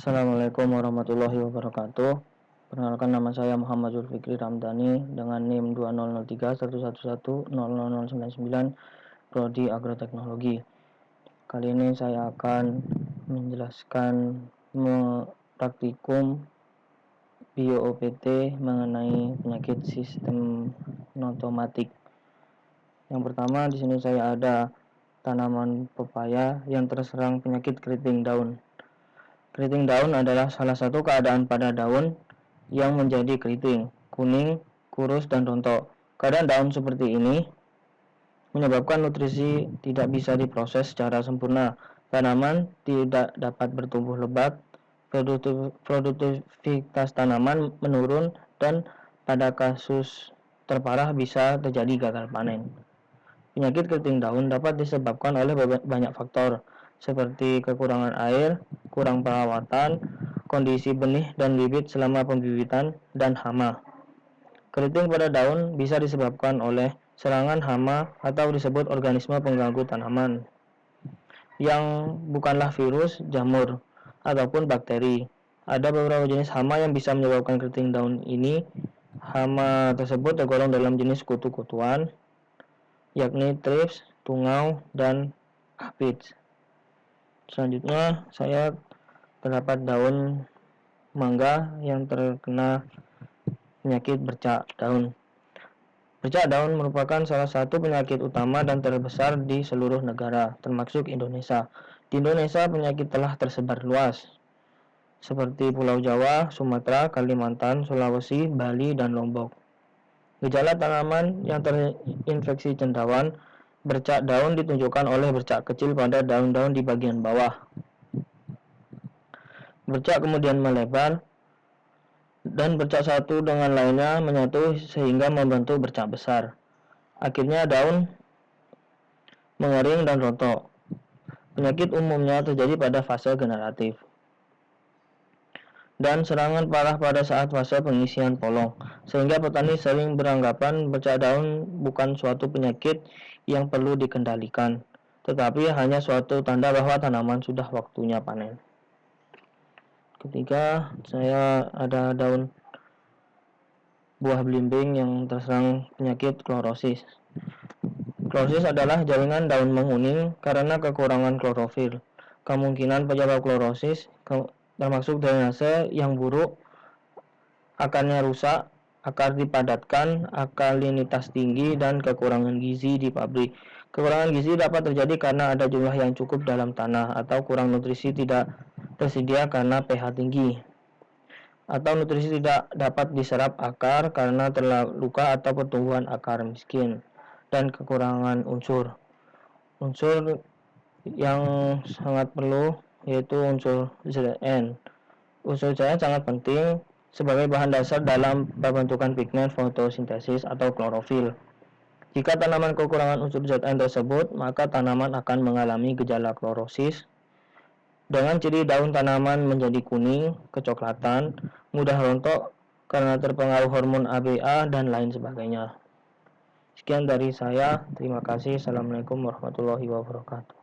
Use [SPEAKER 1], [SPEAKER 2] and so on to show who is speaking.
[SPEAKER 1] Assalamualaikum warahmatullahi wabarakatuh. Perkenalkan, nama saya Muhammad Zulfikri Ramdhani dengan NIM 200311100099, Prodi Agroteknologi. Kali ini saya akan menjelaskan praktikum Bio OPT mengenai penyakit sistem notomatik. Yang pertama, di sini saya ada tanaman pepaya yang terserang penyakit keriting daun. Keriting daun adalah salah satu keadaan pada daun yang menjadi keriting, kuning, kurus, dan rontok. Keadaan daun seperti ini menyebabkan nutrisi tidak bisa diproses secara sempurna. Tanaman tidak dapat bertumbuh lebat, produktivitas tanaman menurun, dan pada kasus terparah bisa terjadi gagal panen. Penyakit keriting daun dapat disebabkan oleh banyak faktor, seperti kekurangan air, kurang perawatan, kondisi benih dan bibit selama pembibitan, dan hama. Keriting pada daun bisa disebabkan oleh serangan hama atau disebut organisme pengganggu tanaman, yang bukanlah virus, jamur, ataupun bakteri. Ada beberapa jenis hama yang bisa menyebabkan keriting daun ini. Hama tersebut tergolong dalam jenis kutu-kutuan, yakni thrips, tungau, dan aphids. Selanjutnya, saya terdapat daun mangga yang terkena penyakit bercak daun. Bercak daun merupakan salah satu penyakit utama dan terbesar di seluruh negara, termasuk Indonesia. Di Indonesia, penyakit telah tersebar luas, seperti Pulau Jawa, Sumatera, Kalimantan, Sulawesi, Bali, dan Lombok. Gejala tanaman yang terinfeksi cendawan bercak daun ditunjukkan oleh bercak kecil pada daun-daun di bagian bawah. Bercak kemudian melebar, dan bercak satu dengan lainnya menyatu sehingga membentuk bercak besar. Akhirnya daun mengering dan rontok. Penyakit umumnya terjadi pada fase generatif, dan serangan parah pada saat fase pengisian polong, sehingga petani sering beranggapan bercak daun bukan suatu penyakit yang perlu dikendalikan, tetapi hanya suatu tanda bahwa tanaman sudah waktunya panen. Ketiga, saya ada daun buah belimbing yang terserang penyakit klorosis. Klorosis adalah jaringan daun menguning karena kekurangan klorofil. Kemungkinan penyebab klorosis termasuk drainase yang buruk, akarnya rusak, akar dipadatkan, alkalinitas tinggi, dan kekurangan gizi di pabrik. Kekurangan gizi dapat terjadi karena ada jumlah yang cukup dalam tanah, atau kurang nutrisi tidak tersedia karena pH tinggi, atau nutrisi tidak dapat diserap akar karena terluka atau pertumbuhan akar miskin, dan kekurangan unsur yang sangat perlu, yaitu unsur Zn. Unsur Zn sangat penting sebagai bahan dasar dalam pembentukan pigmen fotosintesis atau klorofil. Jika tanaman kekurangan unsur Zn tersebut, maka tanaman akan mengalami gejala klorosis dengan ciri daun tanaman menjadi kuning, kecoklatan, mudah rontok karena terpengaruh hormon ABA, dan lain sebagainya. Sekian dari saya, terima kasih. Assalamualaikum warahmatullahi wabarakatuh.